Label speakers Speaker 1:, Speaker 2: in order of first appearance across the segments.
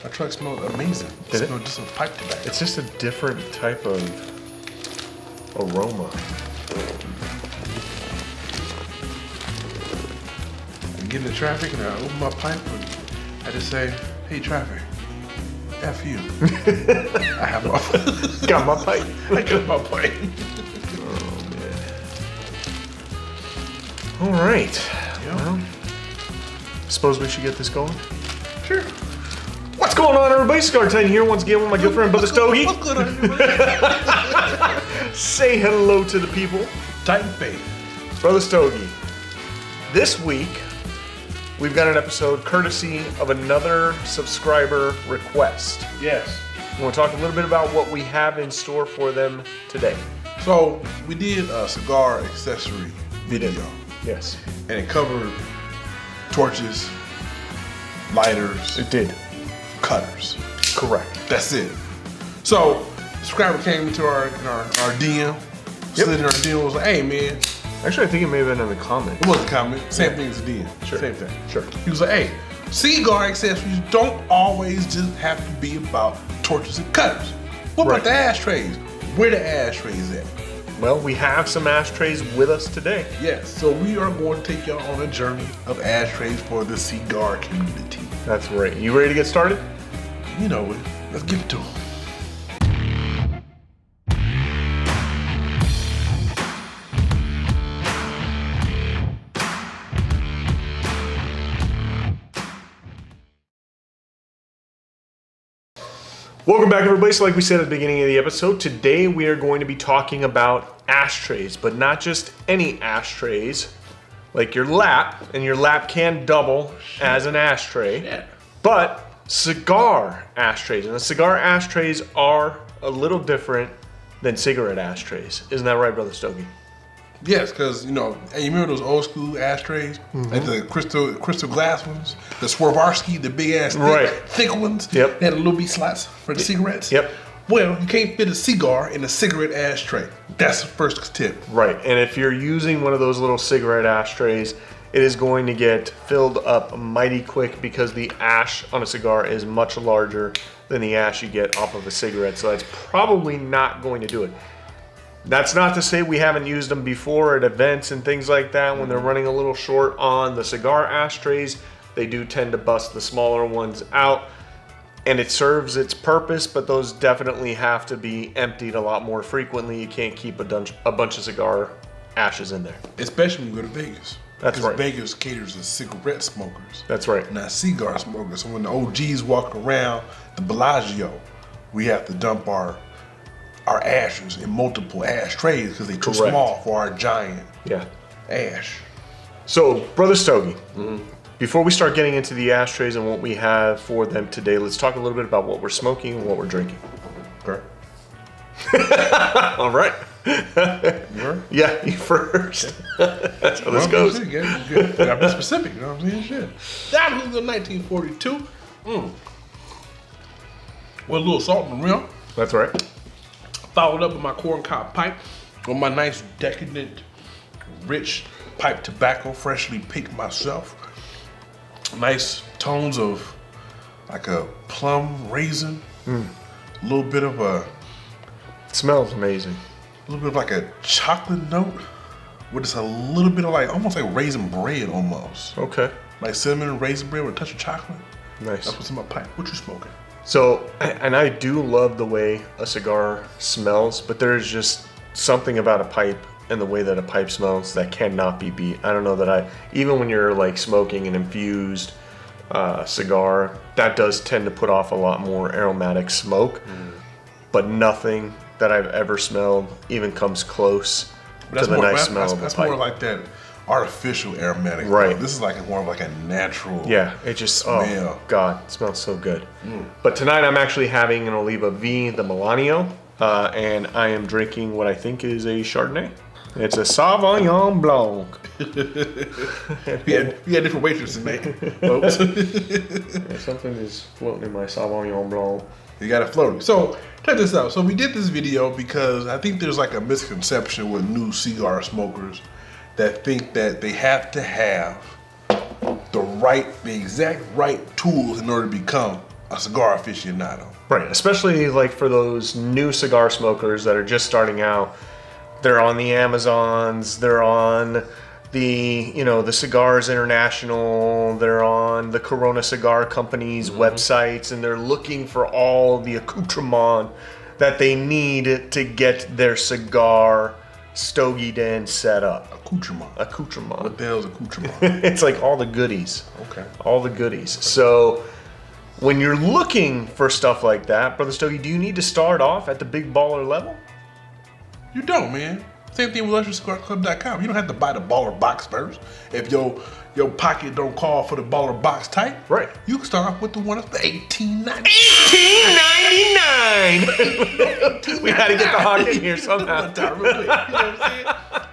Speaker 1: My truck smelled amazing.
Speaker 2: Did it?
Speaker 1: Smelled just a pipe tobacco.
Speaker 2: It's just a different type of aroma.
Speaker 1: I get into traffic and I open my pipe and I just say, hey traffic, F you. I have my
Speaker 2: Got my pipe.
Speaker 1: I got my pipe.
Speaker 2: Oh man. All right.
Speaker 1: Yeah.
Speaker 2: Well, suppose we should get this going.
Speaker 1: Sure.
Speaker 2: What's going on, everybody? Cigar Titan here once again with my good friend Brother Stogie.
Speaker 1: What's good on everybody?
Speaker 2: Say hello to the people.
Speaker 1: Titan faith.
Speaker 2: Brother Stogie, this week we've got an episode courtesy of another subscriber request.
Speaker 1: Yes.
Speaker 2: We want to talk a little bit about what we have in store for them today.
Speaker 1: So we did a cigar accessory video.
Speaker 2: Yes.
Speaker 1: And it covered torches, lighters,
Speaker 2: It did.
Speaker 1: cutters.
Speaker 2: Correct.
Speaker 1: That's it. So, subscriber came into our DM, slid in our DM, and was like, hey man.
Speaker 2: Actually, I think it may have been in the comments.
Speaker 1: It wasn't a comment, same thing as a DM.
Speaker 2: Sure.
Speaker 1: Same thing.
Speaker 2: Sure.
Speaker 1: He was like, hey, cigar accessories don't always just have to be about torches and cutters. What
Speaker 2: Right.
Speaker 1: about the ashtrays? Where the ashtrays at?
Speaker 2: Well, we have some ashtrays with us today.
Speaker 1: Yes, so we are going to take y'all on a journey of ashtrays for the cigar community.
Speaker 2: That's right. You ready to get started?
Speaker 1: You know it. Let's give it to them.
Speaker 2: Welcome back, everybody. So like we said at the beginning of the episode, today we are going to be talking about ashtrays, but not just any ashtrays, like your lap, and your lap can double as an ashtray, but cigar ashtrays. And the cigar ashtrays are a little different than cigarette ashtrays. Isn't that right, Brother Stogie?
Speaker 1: Yes, because you know, hey, you remember those old school ashtrays, like the crystal glass ones, the Swarovski, the big ass, thick ones.
Speaker 2: Yep.
Speaker 1: They had a little bit slots for the cigarettes.
Speaker 2: Yep.
Speaker 1: Well, you can't fit a cigar in a cigarette ashtray. That's the first tip.
Speaker 2: Right, and if you're using one of those little cigarette ashtrays, it is going to get filled up mighty quick because the ash on a cigar is much larger than the ash you get off of a cigarette, so that's probably not going to do it. That's not to say we haven't used them before at events and things like that when they're running a little short on the cigar ashtrays. They do tend to bust the smaller ones out, and it serves its purpose, but those definitely have to be emptied a lot more frequently. You can't keep a bunch of cigar ashes in there.
Speaker 1: Especially when you go to Vegas.
Speaker 2: That's right.
Speaker 1: Vegas caters to cigarette smokers.
Speaker 2: That's right.
Speaker 1: Not cigar smokers. So when the OGs walk around the Bellagio, we have to dump our ashes in multiple ashtrays because they're too small for our giant ash.
Speaker 2: So, Brother Stogie, before we start getting into the ashtrays and what we have for them today, let's talk a little bit about what we're smoking and what we're drinking.
Speaker 1: Okay.
Speaker 2: All right.
Speaker 1: You
Speaker 2: Yeah, you first. That's how this goes.
Speaker 1: Good. Gotta be specific, you know what I'm saying? Shit. That was in 1942. With a little salt in the rim.
Speaker 2: That's right.
Speaker 1: Followed up with my corncob pipe with my nice decadent, rich pipe tobacco, freshly picked myself. Nice tones of like a plum raisin. A little bit of
Speaker 2: It smells amazing.
Speaker 1: a little bit of like a chocolate note with just a little bit of like almost like raisin bread almost.
Speaker 2: Okay.
Speaker 1: Like cinnamon and raisin bread with a touch of chocolate.
Speaker 2: Nice.
Speaker 1: That's what's in my pipe. What you smoking?
Speaker 2: So, and I do love the way a cigar smells, but there's just something about a pipe and the way that a pipe smells that cannot be beat. I don't know that even when you're like smoking an infused cigar, that does tend to put off a lot more aromatic smoke, but nothing that I've ever smelled even comes close to the nice smell of a pipe.
Speaker 1: That's more like that artificial aromatic.
Speaker 2: Right.
Speaker 1: This is like more of like a natural.
Speaker 2: Yeah, it just
Speaker 1: smell.
Speaker 2: Oh God, it smells so good. But tonight I'm actually having an Oliva V, the Milanio, and I am drinking what I think is a Chardonnay. It's a Sauvignon Blanc.
Speaker 1: we had different waitresses, mate, folks.
Speaker 2: Something is floating in my Sauvignon Blanc.
Speaker 1: You got it floating. So check this out. So we did this video because I think there's like a misconception with new cigar smokers that think that they have to have the exact right tools in order to become a cigar aficionado.
Speaker 2: Right, especially like for those new cigar smokers that are just starting out. They're on the Amazons, they're on the, you know, the Cigars International, they're on the Corona Cigar Company's websites, and they're looking for all the accoutrement that they need to get their cigar stogie den set up.
Speaker 1: Accoutrement.
Speaker 2: Accoutrement.
Speaker 1: What the hell is accoutrement?
Speaker 2: It's like all the goodies.
Speaker 1: Okay.
Speaker 2: All the goodies. So when you're looking for stuff like that, Brother Stogie, do you need to start off at the big baller level?
Speaker 1: You don't, man. Same thing with LuxuryCigarClub.com. You don't have to buy the baller box first. If your pocket don't call for the baller box type,
Speaker 2: right? You
Speaker 1: can start off with the one that's $18.99.
Speaker 2: $18.99. We had to get the hawk in here somehow.
Speaker 1: You know what I'm saying?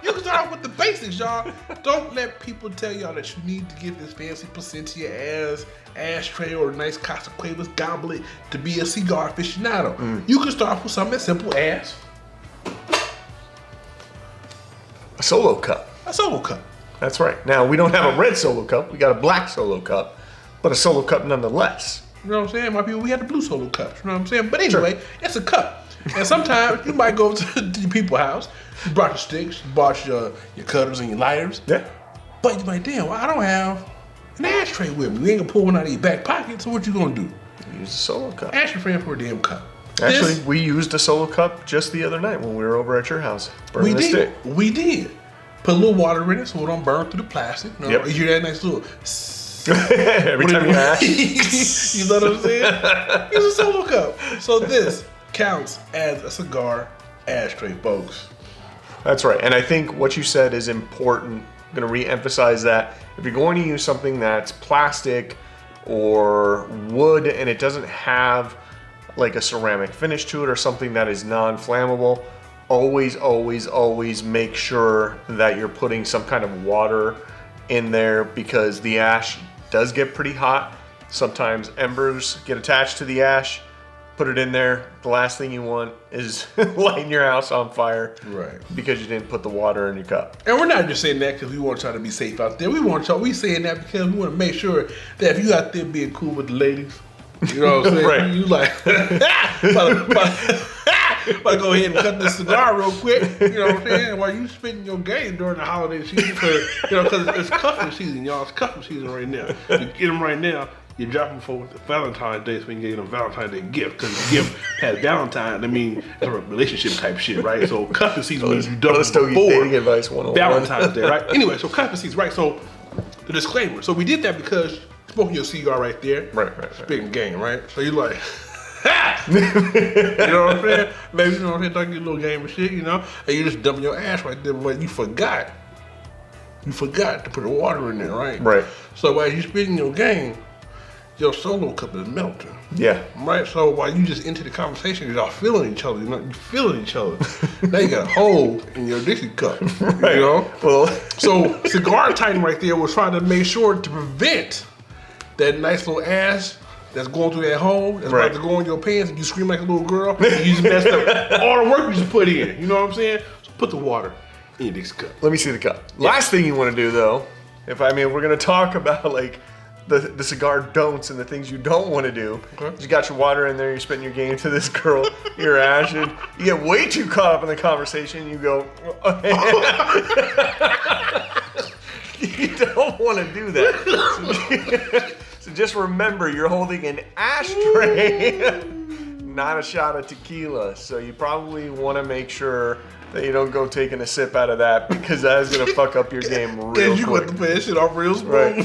Speaker 1: You can start off with the basics, y'all. Don't let people tell y'all that you need to get this fancy Placencia ass ashtray or a nice Casa Cuevas goblet to be a cigar aficionado. You can start off with something as simple as
Speaker 2: a solo cup.
Speaker 1: A solo cup.
Speaker 2: That's right. Now, we don't have a red solo cup. We got a black solo cup, but a solo cup nonetheless.
Speaker 1: You know what I'm saying? My people, we had the blue solo cups. You know what I'm saying? But anyway, It's a cup. And sometimes you might go to your people's house. You brought your sticks, you brought your cutters and your lighters.
Speaker 2: Yeah.
Speaker 1: But you're like, damn, well, I don't have an ashtray with me. You ain't gonna pull one out of your back pocket, so what you gonna do?
Speaker 2: Use a solo cup.
Speaker 1: Ask your friend for a damn cup.
Speaker 2: Actually, we used a solo cup just the other night when we were over at your house.
Speaker 1: We did. We did. Put a little water in it so it don't burn through the plastic. You know? You hear that nice little
Speaker 2: every time you ash.
Speaker 1: You know what I'm saying? Use a solo cup. So this counts as a cigar ashtray, folks.
Speaker 2: That's right. And I think what you said is important. I'm going to re-emphasize that. If you're going to use something that's plastic or wood and it doesn't have like a ceramic finish to it or something that is non-flammable, always, always, always make sure that you're putting some kind of water in there, because the ash does get pretty hot. Sometimes embers get attached to the ash. Put it in there. The last thing you want is lighting your house on fire,
Speaker 1: right? Because
Speaker 2: you didn't put the water in your cup.
Speaker 1: And we're not just saying that because we want to try to be safe out there. We saying that because we want to make sure that if you out there being cool with the ladies, you know what I'm saying?
Speaker 2: Right.
Speaker 1: You like, but go ahead and cut this cigar real quick. You know what I'm saying? While you spitting your game during the holiday season, because it's cuffing season, y'all. It's cuffing season right now. You get them right now. You drop them for Valentine's Day, so we can get them a Valentine's Day gift. Because the gift has Valentine. I mean, it's a relationship type shit, right? So cuffing season means you done it before
Speaker 2: dating advice 101.
Speaker 1: Valentine's Day, right? Anyway, so cuffing season, right? So the disclaimer. So we did that because smoking your cigar right there,
Speaker 2: right.
Speaker 1: Spitting game, right? So you like, ha! You know what I'm saying? Maybe you know what I'm saying, talking your little game and shit, you know, and you just dumping your ass right there, but you forgot. You forgot to put the water in there, right?
Speaker 2: Right.
Speaker 1: So while you spitting your game, your solo cup is melting.
Speaker 2: Yeah.
Speaker 1: Right? So while you just into the conversation, y'all feeling each other, you know, you feeling each other. Now you got a hole in your Dixie cup, right. You know? Well, so Cigar Titan right there was trying to make sure to prevent that nice little ass that's going through that hole, that's about to go in your pants, and you scream like a little girl, and you just messed up all the work you just put in. You know what I'm saying? So put the water in your Dixie cup.
Speaker 2: Let me see the cup. Yeah. Last thing you want to do, though, we're going to talk about like the cigar don'ts and the things you don't want to do. Okay. You got your water in there, you're spitting your game to this girl, you're ashing, you get way too caught up in the conversation, you go, you don't want to do that. So just remember, you're holding an ashtray, not a shot of tequila. So you probably want to make sure that you don't go taking a sip out of that, because that is going to fuck up your game real quick.
Speaker 1: You got to play that shit off real smooth. Right.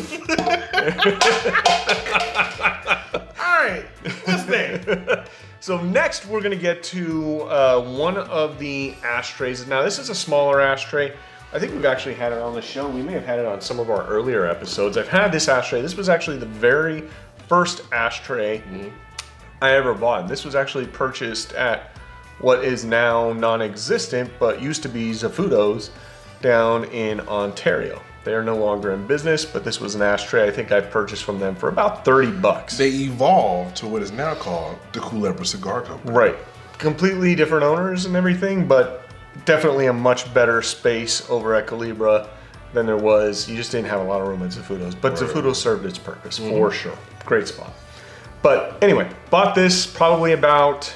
Speaker 1: All right, what's next?
Speaker 2: So next we're going to get to one of the ashtrays. Now this is a smaller ashtray. I think we've actually had it on the show. We may have had it on some of our earlier episodes. I've had this ashtray. This was actually the very first ashtray I ever bought. This was actually purchased at what is now non-existent, but used to be Zafuto's down in Ontario. They are no longer in business, but this was an ashtray I think I purchased from them for about $30.
Speaker 1: They evolved to what is now called the Cohiba Cigar Company.
Speaker 2: Right. Completely different owners and everything, but definitely a much better space over at Cohiba than there was. You just didn't have a lot of room at Zafuto's, but Zafuto served its purpose for sure. Great spot. But anyway, bought this probably about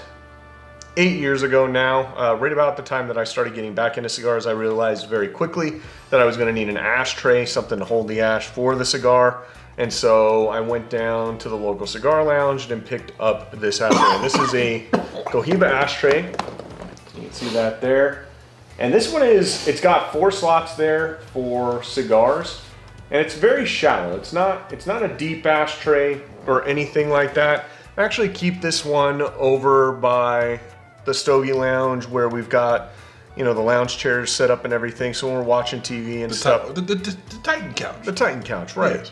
Speaker 2: 8 years ago now. Right about the time that I started getting back into cigars, I realized very quickly that I was going to need an ashtray, something to hold the ash for the cigar. And so I went down to the local cigar lounge and picked up this ashtray. This is a Cohiba Ashtray. You can see that there. And this one it's got 4 slots there for cigars. And it's very shallow. It's not a deep ashtray or anything like that. I actually keep this one over by the Stogie Lounge where we've got, you know, the lounge chairs set up and everything. So when we're watching TV and stuff.
Speaker 1: The Titan couch.
Speaker 2: The Titan couch, right.
Speaker 1: Yes.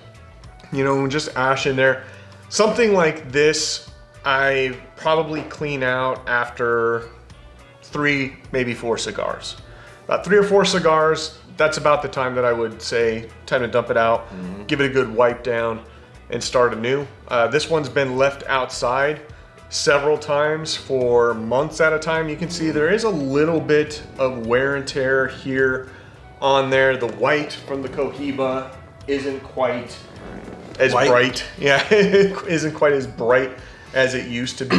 Speaker 2: You know, just ash in there. Something like this, I probably clean out after 3, maybe 4 cigars. About 3 or 4 cigars, that's about the time that I would say, time to dump it out, give it a good wipe down, and start anew. This one's been left outside several times for months at a time. You can see there is a little bit of wear and tear here on there. The white from the Cohiba isn't quite as bright. Yeah, it isn't quite as bright as it used to be.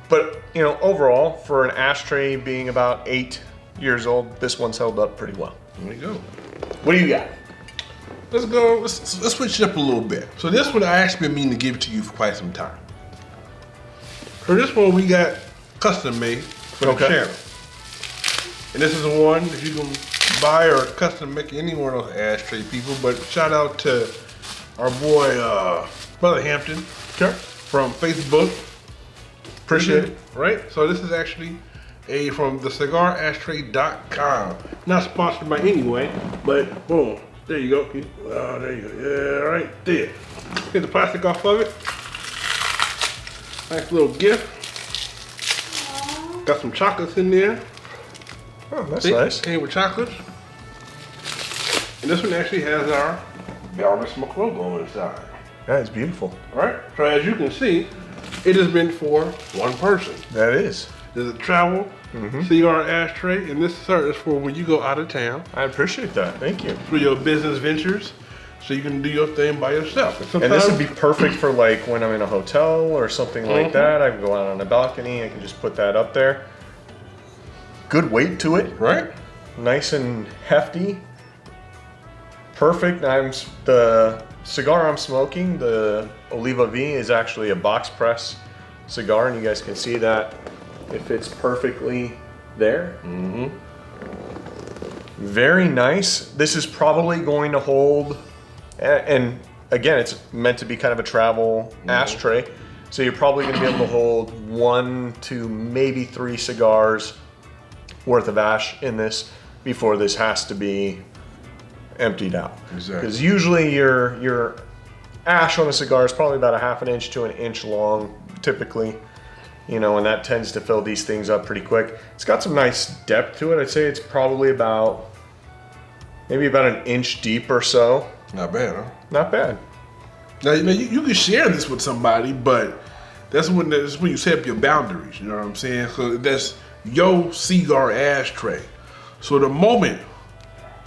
Speaker 2: But, you know, overall, for an ashtray being about 8 years old, this one's held up pretty well.
Speaker 1: There you go.
Speaker 2: What do you got?
Speaker 1: Let's switch it up a little bit. So this one I actually been meaning to give to you for quite some time. For this one we got custom made for the channel. And this is the one that you can buy or custom make any one of those ashtray people. But shout out to our boy Brother Hampton from Facebook. Appreciate it. Right? So this is actually from the cigarashtray.com. Not sponsored by anyone, but boom. There you go. There you go. Yeah, right there. Get the plastic off of it. Nice little gift. Got some chocolates in there.
Speaker 2: Oh, that's nice.
Speaker 1: Came with chocolates. And this one actually has our VideoMicPro logo inside.
Speaker 2: That is beautiful.
Speaker 1: All right. So as you can see, it has been for one person.
Speaker 2: That is.
Speaker 1: There's a travel cigar ashtray, and this is for when you go out of town.
Speaker 2: I appreciate that. Thank you.
Speaker 1: For your business ventures, so you can do your thing by yourself.
Speaker 2: And this would be perfect for like when I'm in a hotel or something like that. I can go out on a balcony. I can just put that up there. Good weight to it.
Speaker 1: Right.
Speaker 2: Nice and hefty. Perfect. The cigar I'm smoking, the Oliva V, is actually a box press cigar, and you guys can see that it fits perfectly there. Very nice. This is probably going to hold, and again, it's meant to be kind of a travel ashtray, so you're probably going to be able to hold 1 to maybe 3 cigars worth of ash in this before this has to be emptied out.
Speaker 1: Exactly.
Speaker 2: Because usually your ash on a cigar is probably about a ½ inch to an inch long, typically. You know, and that tends to fill these things up pretty quick. It's got some nice depth to it. I'd say it's probably maybe about an inch deep or so.
Speaker 1: Not bad, huh?
Speaker 2: Not bad.
Speaker 1: Now you can share this with somebody, but that's when you set up your boundaries. You know what I'm saying? So that's your cigar ashtray. So the moment,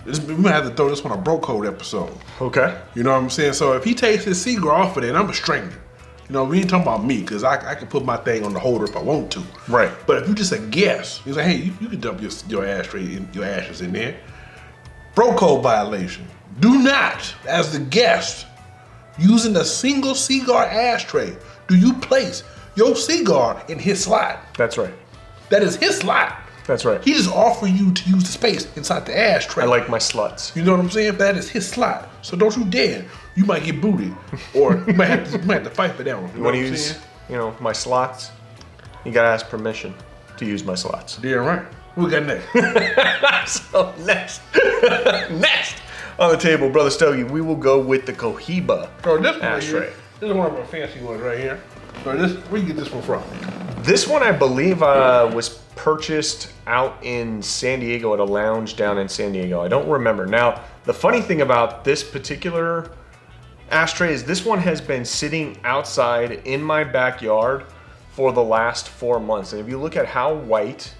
Speaker 1: we might have to throw this on a bro code episode.
Speaker 2: Okay.
Speaker 1: You know what I'm saying? So if he takes his cigar off of it, I'm a stranger. You know, we ain't talking about me, because I can put my thing on the holder if I want to. Right. But if you just a guest, you say, hey, you can dump your ashtray, your ashes in there. Bro code violation. Do not, as the guest, using a single cigar ashtray, do you place your cigar in his slot.
Speaker 2: That's right.
Speaker 1: That is his slot.
Speaker 2: That's right.
Speaker 1: He just offered you to use the space inside the ashtray.
Speaker 2: I like my sluts.
Speaker 1: You know what I'm saying? That is his slot. So don't you dare. You might get booted, or you might have to fight for that one.
Speaker 2: You want to use, my slots? You gotta ask permission to use my slots.
Speaker 1: Yeah, right. What we got next?
Speaker 2: So next on the table, Brother Stogie, we will go with the Cohiba Ashtray.
Speaker 1: This is one of my fancy ones right here. So where you get this one from?
Speaker 2: This one, I believe, was purchased out in San Diego at a lounge down in San Diego. I don't remember. Now, the funny thing about this particular ashtray is this one has been sitting outside in my backyard for the last 4 months. And if you look at how white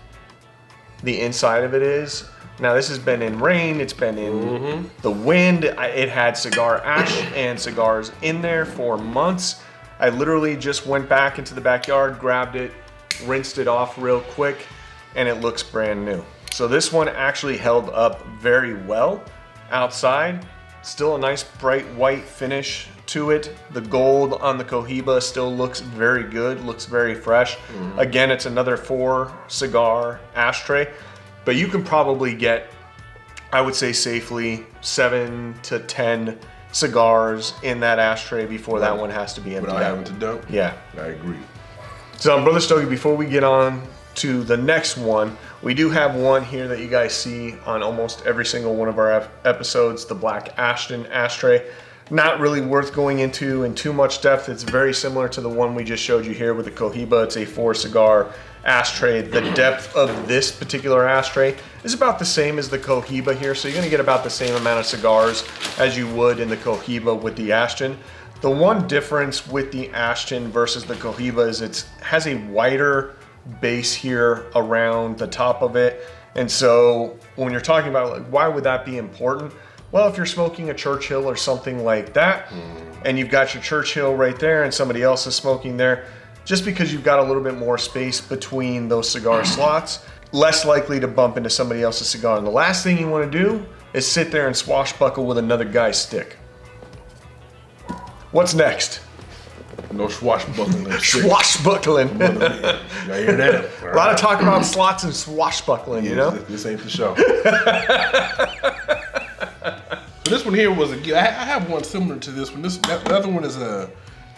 Speaker 2: the inside of it is, now this has been in rain, it's been in the wind, it had cigar ash and cigars in there for months. I literally just went back into the backyard, grabbed it, rinsed it off real quick, and it looks brand new. So this one actually held up very well outside. Still a nice bright white finish to it. The gold on the Cohiba still looks very good, looks very fresh. Again, it's another 4 cigar ashtray, but you can probably get, I would say safely, 7 to 10 cigars in that ashtray before that one has to be emptied out.
Speaker 1: Without having to dump?
Speaker 2: Yeah.
Speaker 1: I agree.
Speaker 2: So Brother Stogie, before we get on to the next one, we do have one here that you guys see on almost every single one of our episodes, the Black Ashton ashtray. Not really worth going into in too much depth. It's very similar to the one we just showed you here with the Cohiba. It's a 4 cigar ashtray. The depth of this particular ashtray is about the same as the Cohiba here, so you're gonna get about the same amount of cigars as you would in the Cohiba with the Ashton. The one difference with the Ashton versus the Cohiba is it has a wider base here around the top of it. And so when you're talking about like, why would that be important? Well, if you're smoking a Churchill or something like that, and you've got your Churchill right there and somebody else is smoking there, just because you've got a little bit more space between those cigar slots, less likely to bump into somebody else's cigar. And the last thing you want to do is sit there and swashbuckle with another guy's stick. What's next?
Speaker 1: No swashbuckling.
Speaker 2: Swashbuckling.
Speaker 1: Y'all hear that?
Speaker 2: A lot of talk about slots and swashbuckling, you know?
Speaker 1: This ain't the show. So this one here was I have one similar to this one. The other one is I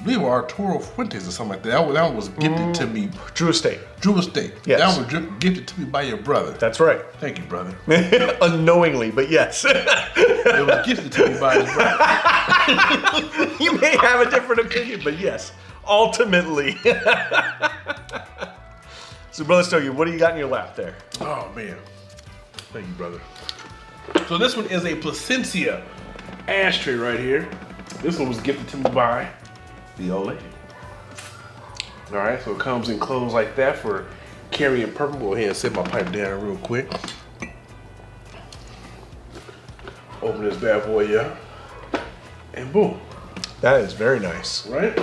Speaker 1: believe Arturo Fuentes or something like that. That one was gifted to me.
Speaker 2: Drew Estate.
Speaker 1: Drew Estate.
Speaker 2: Yes.
Speaker 1: That one was gifted to me by your brother.
Speaker 2: That's right.
Speaker 1: Thank you, brother.
Speaker 2: Unknowingly, but yes.
Speaker 1: It was gifted to me by his brother.
Speaker 2: You may have a different opinion, but yes, ultimately. So, Brother Stogie, what do you got in your lap there?
Speaker 1: Oh, man. Thank you, brother. So this one is a Placencia ashtray right here. This one was gifted to me by the OLED. All right, so it comes enclosed like that for carrying purpose. Go ahead and set my pipe down real quick. Open this bad boy up, and boom.
Speaker 2: That is very nice.
Speaker 1: Right?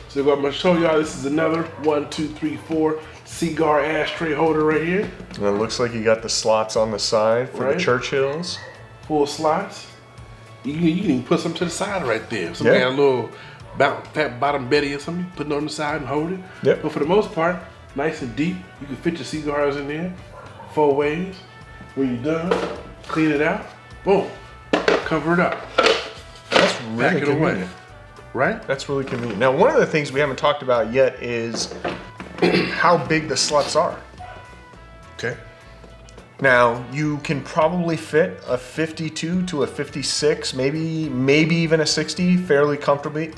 Speaker 1: So I'm gonna show y'all, this is another 1, 2, 3, 4 cigar ashtray holder right here.
Speaker 2: And it looks like you got the slots on the side for the Churchills.
Speaker 1: Full slots. You can even put some to the side right there. Somebody got a little fat bottom Betty or something, put it on the side and hold it.
Speaker 2: Yep.
Speaker 1: But for the most part, nice and deep. You can fit your cigars in there 4 ways. When you're done, clean it out. Boom. Cover it up.
Speaker 2: That's really
Speaker 1: Pack it
Speaker 2: convenient.
Speaker 1: away. Right?
Speaker 2: That's really convenient. Now, one of the things we haven't talked about yet is how big the sluts are.
Speaker 1: Okay.
Speaker 2: Now, you can probably fit a 52 to a 56, maybe even a 60 fairly comfortably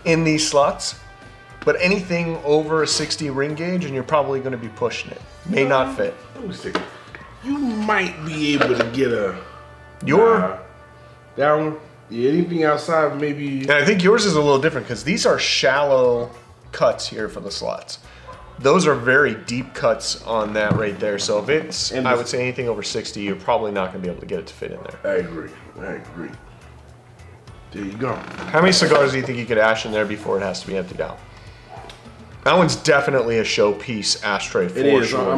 Speaker 2: in these slots. But anything over a 60 ring gauge, and you're probably going to be pushing it. May not fit.
Speaker 1: Let me see. You might be able to get that one. Yeah, anything outside maybe.
Speaker 2: And I think yours is a little different because these are shallow cuts here for the slots. Those are very deep cuts on that right there. So if it's, I would say anything over 60, you're probably not going to be able to get it to fit in there.
Speaker 1: I agree. There you go.
Speaker 2: How many cigars do you think you could ash in there before it has to be emptied out? That one's definitely a showpiece ashtray for
Speaker 1: It is.
Speaker 2: sure.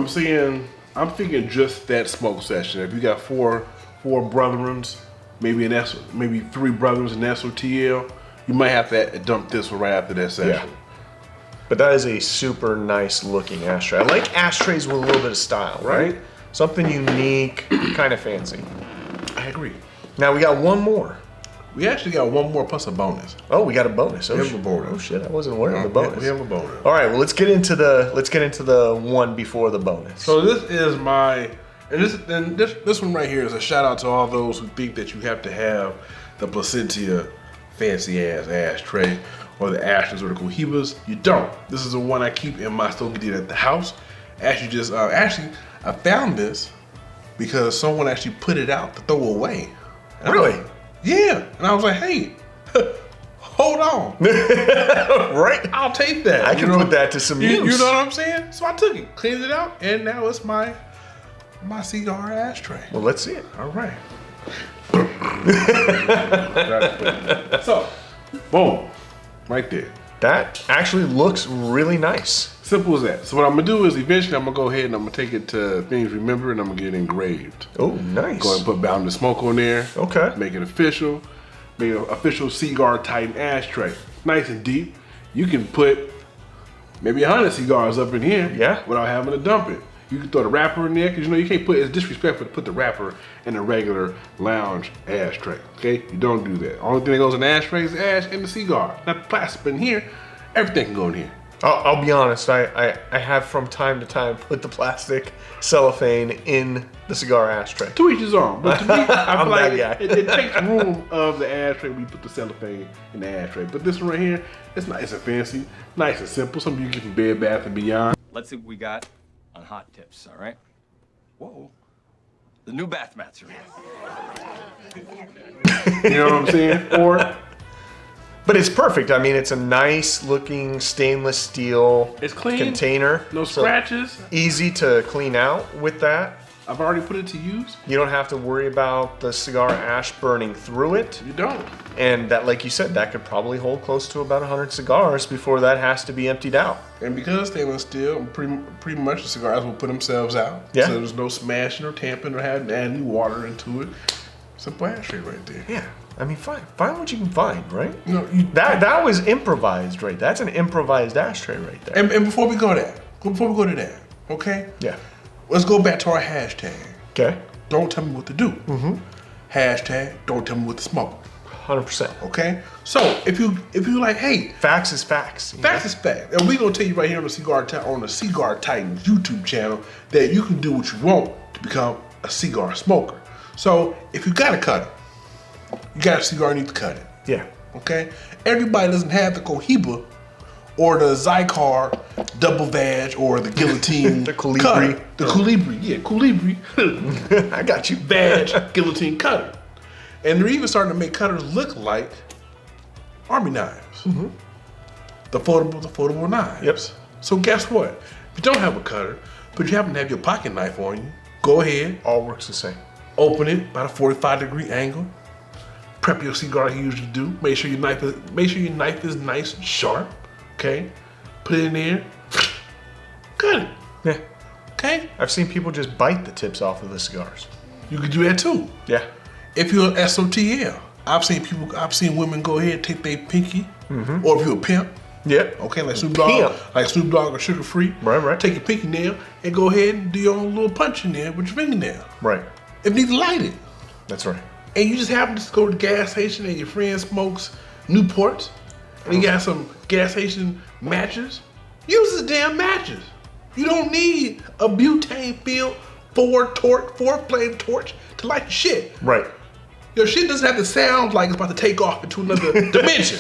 Speaker 1: I'm thinking just that smoke session. If you got four brethrens, maybe 3 brothers in SOTL, you might have to dump this one right after that session.
Speaker 2: Yeah. But that is a super nice looking ashtray. I like ashtrays with a little bit of style, right? Something unique, kind of fancy.
Speaker 1: I agree.
Speaker 2: Now we got one more.
Speaker 1: We actually got one more plus a bonus.
Speaker 2: Oh, we got a bonus.
Speaker 1: We have a bonus.
Speaker 2: Oh shit, I wasn't aware of the bonus.
Speaker 1: We have a bonus.
Speaker 2: All right, well let's get into the one before the bonus.
Speaker 1: So this is this one right here is a shout out to all those who think that you have to have the Placencia fancy ass ashtray or the Ashtons or the Cohibas. You don't. This is the one I keep in my Stogie at the house. I found this because someone actually put it out to throw away.
Speaker 2: Really?
Speaker 1: Yeah. And I was like, hey, hold on.
Speaker 2: Right?
Speaker 1: I'll take that.
Speaker 2: I can put that to some use.
Speaker 1: You know what I'm saying? So I took it, cleaned it out, and now it's my cigar ashtray.
Speaker 2: Well, let's see it.
Speaker 1: All right. So, boom. Right there.
Speaker 2: That actually looks really nice.
Speaker 1: Simple as that. So what I'm gonna do is eventually I'm gonna go ahead and I'm gonna take it to Things Remember and I'm gonna get it engraved.
Speaker 2: Oh, nice.
Speaker 1: Go ahead and put Bound to Smoke on there.
Speaker 2: Okay.
Speaker 1: Make it official. Make it an official Cigar Titan ashtray. Nice and deep. You can put maybe 100 cigars up in here.
Speaker 2: Yeah.
Speaker 1: Without having to dump it. You can throw the wrapper in there because you know you can't put. It's disrespectful to put the wrapper in a regular lounge ashtray. Okay, you don't do that. Only thing that goes in the ashtray is the ash and the cigar. Not the plastic. But in here, everything can go in here.
Speaker 2: I'll be honest, I have from time to time put the plastic cellophane in the cigar ashtray.
Speaker 1: To each his own. But to me, I feel like
Speaker 2: that guy.
Speaker 1: it takes room of the ashtray when you put the cellophane in the ashtray. But this one right here, it's nice and fancy, nice and simple. Something you get from Bed Bath & Beyond.
Speaker 3: Let's see what we got on hot tips, all right? Whoa. The new bath mats are in.
Speaker 1: You know what I'm saying? Or
Speaker 2: But it's perfect. I mean, it's a nice looking stainless steel
Speaker 1: It's clean.
Speaker 2: container.
Speaker 1: No
Speaker 2: So
Speaker 1: scratches.
Speaker 2: easy to clean out with that.
Speaker 1: I've already put it to use.
Speaker 2: You don't have to worry about the cigar ash burning through it.
Speaker 1: You don't.
Speaker 2: And that, like you said, that could probably hold close to about 100 cigars before that has to be emptied out.
Speaker 1: And because it's stainless steel, pretty much the cigars will put themselves out.
Speaker 2: Yeah.
Speaker 1: So there's no smashing or tamping or having to add any water into it. Simple ashtray right there.
Speaker 2: Yeah. I mean, find what you can find, right?
Speaker 1: You know,
Speaker 2: That was improvised, right? That's an improvised ashtray right there.
Speaker 1: and before we go to that, okay?
Speaker 2: Yeah.
Speaker 1: Let's go back to our hashtag.
Speaker 2: Okay.
Speaker 1: Don't tell me what to do. Hashtag don't tell me what to smoke.
Speaker 2: 100%.
Speaker 1: Okay? So if you like, hey,
Speaker 2: Facts is facts. you
Speaker 1: facts
Speaker 2: know?
Speaker 1: is fact. And we're gonna tell you right here on the Cigar Titans YouTube channel that you can do what you want to become a cigar smoker. So if you got a cutter, you got a cigar, you need to cut it.
Speaker 2: Yeah.
Speaker 1: Okay? Everybody doesn't have the Cohiba or the Zycar double vag or the guillotine
Speaker 2: The Colibri.
Speaker 1: cutter. The Colibri, yeah, Colibri.
Speaker 2: I got you.
Speaker 1: Vag guillotine cutter. And they're even starting to make cutters look like army knives. The foldable knives.
Speaker 2: Yep.
Speaker 1: So guess what? If you don't have a cutter, but you happen to have your pocket knife on you, go ahead,
Speaker 2: All works the same.
Speaker 1: open it about a 45-degree angle. Prep your cigar like you usually do. Make sure your knife is nice and sharp. Okay? Put it in there. Cut it.
Speaker 2: Yeah.
Speaker 1: Okay?
Speaker 2: I've seen people just bite the tips off of the cigars.
Speaker 1: You can do that too.
Speaker 2: Yeah.
Speaker 1: If you're an SOTL, I've seen women go ahead and take their pinky, or if you're a pimp,
Speaker 2: Yeah.
Speaker 1: okay, like Snoop
Speaker 2: Pimp.
Speaker 1: Dogg or Sugar Free,
Speaker 2: Right.
Speaker 1: take your pinky nail and go ahead and do your own little punch in there with your fingernail.
Speaker 2: Right.
Speaker 1: If you need to light it,
Speaker 2: That's right.
Speaker 1: and you just happen to go to the gas station and your friend smokes Newports, and you got some gas station matches, use the damn matches. You don't need a butane-filled four-flame torch to light your shit.
Speaker 2: Right.
Speaker 1: Your shit doesn't have to sound like it's about to take off into another dimension.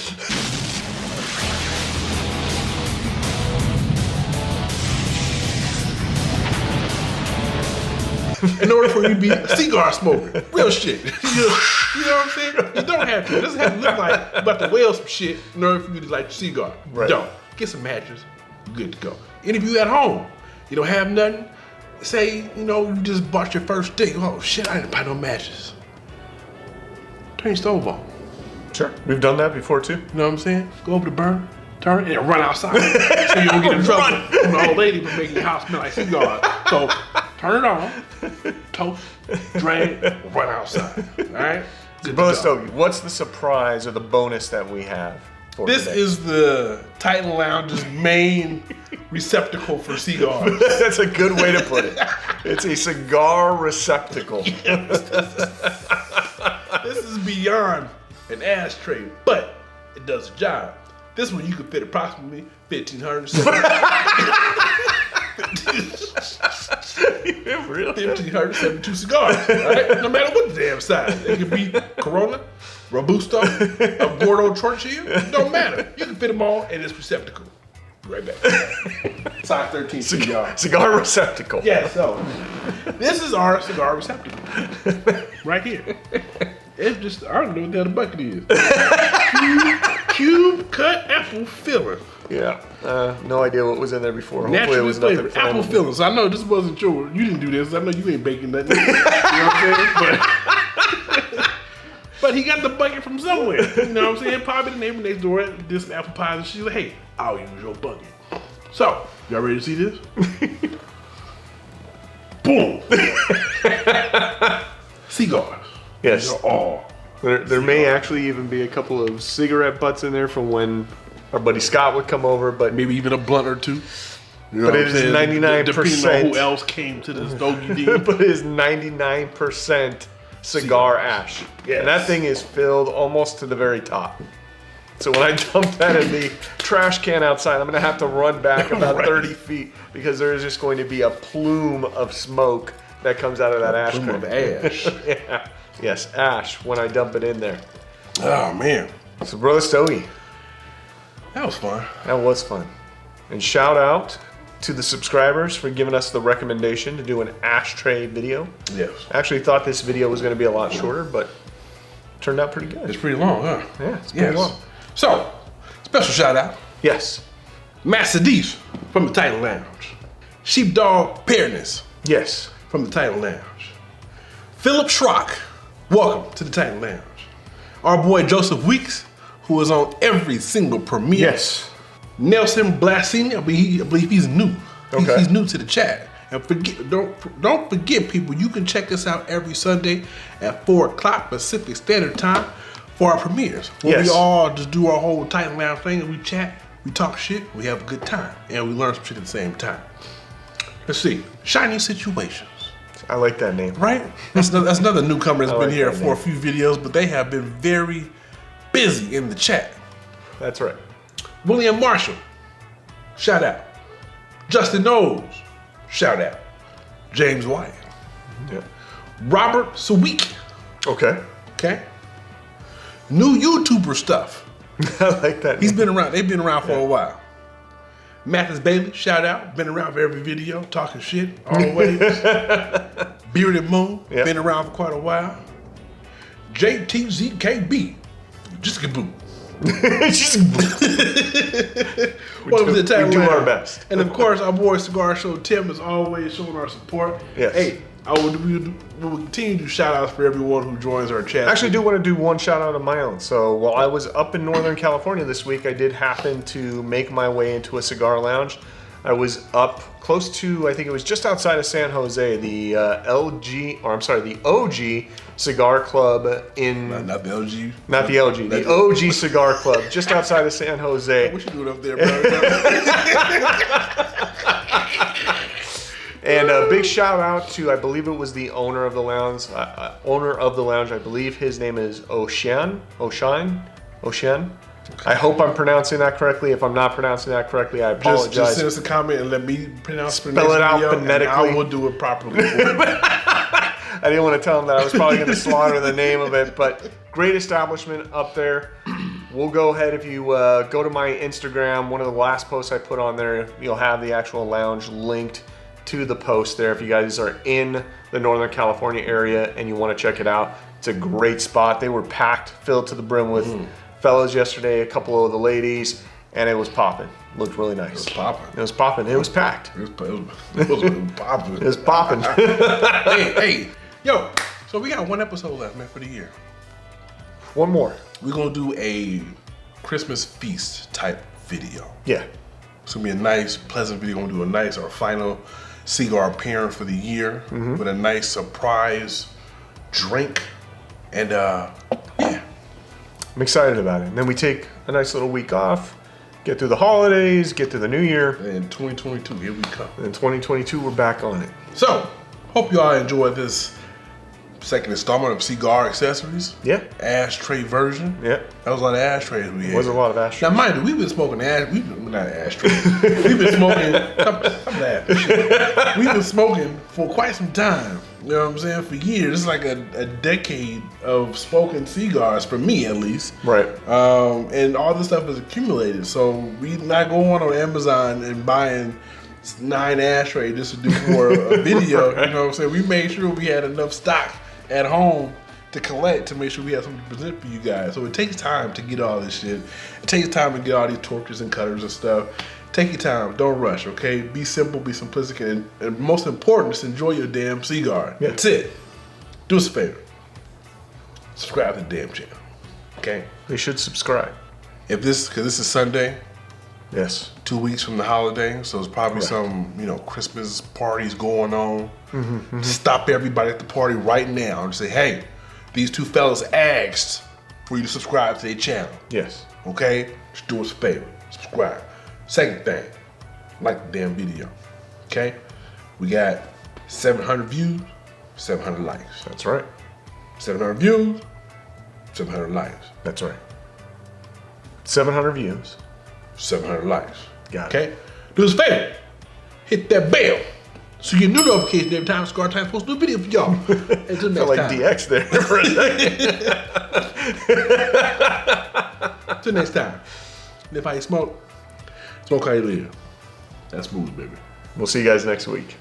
Speaker 1: In order for you to be a cigar smoker. Real shit. You know what I'm saying? You don't have to. It doesn't have to look like you're about to whale some shit in order for you to light your cigar.
Speaker 2: Right.
Speaker 1: Don't. Get some matches. You're good to go. And if you at home, you don't have nothing, say, you just bought your first stick. Oh shit, I didn't buy no matches. Turn your stove on.
Speaker 2: Sure. We've done that before too.
Speaker 1: You know what I'm saying? Go over the burner, turn it, and run outside. So you don't get in trouble from the old lady for making your house smell like cigars. So turn it on, toast, drain, run outside. All right? Good
Speaker 2: Brother
Speaker 1: to go.
Speaker 2: Stogie, what's the surprise or the bonus that we have for
Speaker 1: This
Speaker 2: today?
Speaker 1: is the Titan Lounge's main receptacle for cigars.
Speaker 2: That's a good way to put it. It's a cigar receptacle.
Speaker 1: This is beyond an ashtray, but it does the job. This one you can fit approximately 1,572 cigars, right? No matter what the damn size. It could be Corona, Robusto, a Gordo Churchill. It don't matter. You can fit them all in this receptacle. Be right back. Size 13 cigar.
Speaker 2: Cigar receptacle.
Speaker 1: Yeah, so this is our cigar receptacle. Right here. It's just, I don't know what the other bucket is. Cube cut apple filler.
Speaker 2: Yeah. No idea what was in there before. Hopefully it
Speaker 1: Naturally
Speaker 2: was nothing
Speaker 1: flavored apple
Speaker 2: flammable.
Speaker 1: fillers. I know this wasn't your, you didn't do this. I know you ain't baking nothing. You know what I'm saying? But he got the bucket from somewhere. You know what I'm saying? Probably the neighbor next door did some apple pies and she's like, hey, I'll use your bucket. So, y'all ready to see this? Boom. Cigars.
Speaker 2: Yes.
Speaker 1: These are all.
Speaker 2: There may actually even be a couple of cigarette butts in there from when our buddy Scott would come over, but
Speaker 1: Maybe even a blunt or two. You know
Speaker 2: But
Speaker 1: what
Speaker 2: it
Speaker 1: I'm
Speaker 2: is
Speaker 1: saying?
Speaker 2: 99%.
Speaker 1: Depending on who else came to this doggy deal.
Speaker 2: but it is 99% cigar ash.
Speaker 1: Yes.
Speaker 2: And that thing is filled almost to the very top. So when I dump that in the trash can outside, I'm gonna have to run back about
Speaker 1: Right.
Speaker 2: 30 feet because there is just going to be a plume of smoke that comes out of that ashtray.
Speaker 1: Plume of ash.
Speaker 2: Yeah. Yes, ash when I dump it in there.
Speaker 1: Oh, man.
Speaker 2: So Brother Stogie,
Speaker 1: That was fun.
Speaker 2: that was fun. And shout out to the subscribers for giving us the recommendation to do an ashtray video.
Speaker 1: Yes.
Speaker 2: I actually thought this video was going to be a lot shorter, but turned out pretty good.
Speaker 1: It's pretty long, huh?
Speaker 2: Yeah, it's pretty long.
Speaker 1: So, special shout out.
Speaker 2: Yes.
Speaker 1: Master Dees from the Title Lounge. Sheepdog Pearness
Speaker 2: Yes.
Speaker 1: from the Title Lounge. Philip Schrock, welcome to the Title Lounge. Our boy Joseph Weeks, who is on every single premiere.
Speaker 2: Yes.
Speaker 1: Nelson Blasini, I believe he's new.
Speaker 2: Okay.
Speaker 1: He's new to the chat. And don't forget, people, you can check us out every Sunday at 4 o'clock Pacific Standard Time for our premieres. Where
Speaker 2: Yes.
Speaker 1: we all just do our whole Title Lounge thing and we chat, we talk shit, we have a good time, and we learn some shit at the same time. Let's see. Shiny Situations.
Speaker 2: I like that name.
Speaker 1: Right? That's another newcomer that's
Speaker 2: I
Speaker 1: been
Speaker 2: like
Speaker 1: here
Speaker 2: that
Speaker 1: for
Speaker 2: name.
Speaker 1: a few videos, but they have been very busy in the chat.
Speaker 2: That's right.
Speaker 1: William Marshall, shout out. Justin Knowles, shout out. James Wyatt.
Speaker 2: Yeah.
Speaker 1: Robert Sawicki,
Speaker 2: Okay.
Speaker 1: okay? New YouTuber stuff.
Speaker 2: I like that
Speaker 1: He's
Speaker 2: name.
Speaker 1: been around, they've been around for a while. Mathis Bailey, shout out. Been around for every video, talking shit, always. Bearded Moon,
Speaker 2: Yep.
Speaker 1: been around for quite a while. JTZKB, just a boo. Welcome to the Title
Speaker 2: we do
Speaker 1: Lounge.
Speaker 2: our best.
Speaker 1: And of course, our boy Cigar Show Tim is always showing our support.
Speaker 2: Yes.
Speaker 1: Hey, we will continue to do shout outs for everyone who joins our chat.
Speaker 2: I actually do want to do one shout out of my own. So while I was up in Northern California this week, I did happen to make my way into a cigar lounge. I was up close to, I think it was just outside of San Jose, the the OG Cigar Club in...
Speaker 1: Not the LG.
Speaker 2: Not the LG, the OG Cigar Club, just outside of San Jose.
Speaker 1: What you doing up there, bro?
Speaker 2: And a big shout out to, I believe it was the owner of the lounge. I believe his name is Ocean. I hope I'm pronouncing that correctly. If I'm not pronouncing that correctly, I apologize.
Speaker 1: Just send us a comment and let me pronounce the
Speaker 2: Spell
Speaker 1: next
Speaker 2: it out
Speaker 1: video,
Speaker 2: phonetically.
Speaker 1: And I will do it properly. For you.
Speaker 2: I didn't want to tell him that I was probably going to slaughter the name of it, but great establishment up there. We'll go ahead, if you go to my Instagram, one of the last posts I put on there, you'll have the actual lounge linked to the post there. If you guys are in the Northern California area and you want to check it out, it's a great spot. They were packed, filled to the brim with fellas yesterday, a couple of the ladies, and it was popping. Looked really nice.
Speaker 1: It was popping.
Speaker 2: It was popping. It was packed.
Speaker 1: It was popping.
Speaker 2: It was popping.
Speaker 1: hey, yo. So we got one episode left, man, for the year.
Speaker 2: One more.
Speaker 1: We're gonna do a Christmas feast type video.
Speaker 2: Yeah.
Speaker 1: It's gonna be a nice, pleasant video. We're gonna do our final cigar pairing for the year with a nice surprise drink. And yeah.
Speaker 2: I'm excited about it. And then we take a nice little week off, get through the holidays, get to the new year.
Speaker 1: And 2022, here we come.
Speaker 2: And in 2022, we're back on it.
Speaker 1: So, hope you all enjoyed this second installment of Cigar Accessories.
Speaker 2: Yeah.
Speaker 1: Ashtray version.
Speaker 2: Yeah.
Speaker 1: That was a lot of ashtrays we had.
Speaker 2: It was a lot of ashtrays.
Speaker 1: Now, mind you, we've been smoking not ashtrays. We've been smoking, I'm laughing. Shit. We've been smoking for quite some time. You know what I'm saying? For years. It's like a decade of smoking cigars, for me at least.
Speaker 2: Right.
Speaker 1: And all this stuff is accumulated. So we not going on Amazon and buying 9 ashtrays just to do for a video.
Speaker 2: Right.
Speaker 1: You know what I'm saying? We made sure we had enough stock at home to collect to make sure we have something to present for you guys. So it takes time to get all this shit. It takes time to get all these torches and cutters and stuff. Take your time, don't rush, okay? Be simple, be simplistic, and most important, just enjoy your damn cigar.
Speaker 2: Yeah.
Speaker 1: That's it. Do us a favor. subscribe to the damn channel. Okay?
Speaker 2: They should subscribe.
Speaker 1: If this, because this is Sunday,
Speaker 2: Yes.
Speaker 1: 2 weeks from the holiday, so there's probably
Speaker 2: Right.
Speaker 1: some, Christmas parties going on. Stop everybody at the party right now and say, hey, these two fellas asked for you to subscribe to their channel.
Speaker 2: Yes.
Speaker 1: Okay? Just do us a favor. Subscribe. Second thing, like the damn video. Okay? We got 700 views, 700 likes.
Speaker 2: That's right.
Speaker 1: 700 views, 700 likes.
Speaker 2: That's right. 700 views.
Speaker 1: 700 likes.
Speaker 2: Got it.
Speaker 1: Okay? Do us a favor. Hit that bell so you get new notification every time Cigar Time posts a new video for y'all. Until next
Speaker 2: Felt like
Speaker 1: time.
Speaker 2: DX there for a second.
Speaker 1: Till next time. Live how you smoke. Smoke how you live. That's smooth, baby.
Speaker 2: We'll see you guys next week.